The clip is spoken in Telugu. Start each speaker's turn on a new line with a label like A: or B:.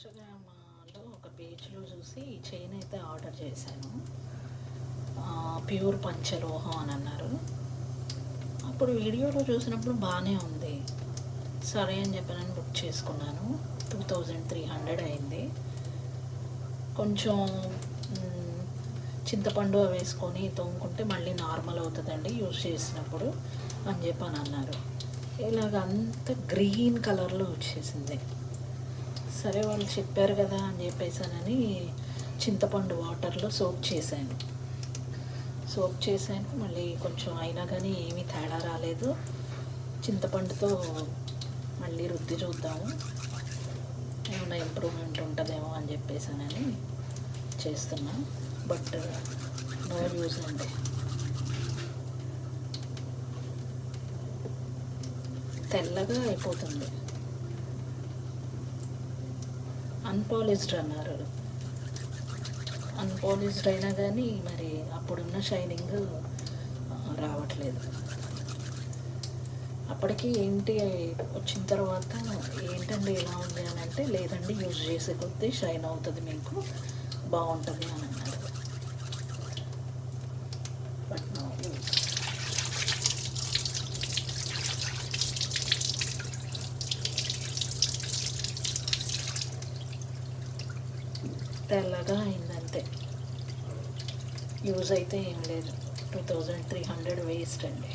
A: ఇన్స్టాగ్రామ్లో ఒక పేజ్లో చూసి ఈ చైన్ అయితే ఆర్డర్ చేశాను. ప్యూర్ పంచలోహం అని అన్నారు. అప్పుడు వీడియోలో చూసినప్పుడు బాగానే ఉంది. సరే అని చెప్పానని బుక్ చేసుకున్నాను. 2300 అయింది. కొంచెం చింతపండు వేసుకొని తోముకుంటే మళ్ళీ నార్మల్ అవుతుందండి యూజ్ చేసినప్పుడు అని చెప్పని అన్నారు. ఇలాగ అంత గ్రీన్ కలర్లో వచ్చేసింది. సరే వాళ్ళు చెప్పారు కదా అని చెప్పేసానని చింతపండు వాటర్లో సోప్ చేశాను. మళ్ళీ కొంచెం అయినా కానీ ఏమీ తేడా రాలేదు. చింతపండుతో మళ్ళీ రుద్ది చూద్దాము, ఏమైనా ఇంప్రూవ్మెంట్ ఉంటుందేమో అని చెప్పేసానని చేస్తున్నా. బట్ నో యూజ్ అండి. తెల్లగా అయిపోతుంది. అన్పాలిష్డ్ అన్నారు. అన్పాలిష్డ్ అయినా కానీ మరి అప్పుడున్న షైనింగ్ రావట్లేదు. అప్పటికి ఏంటి వచ్చిన తర్వాత ఏంటండి ఇలా ఉంది అని అంటే, లేదండి యూజ్ చేసే కొద్దీ షైన్ అవుతుంది, మీకు బాగుంటుంది అని అన్నారు. But no use. తెల్లగా అయిందంతే. యూజ్ అయితే ఏం లేదు. 2300 వేస్ట్ అండి.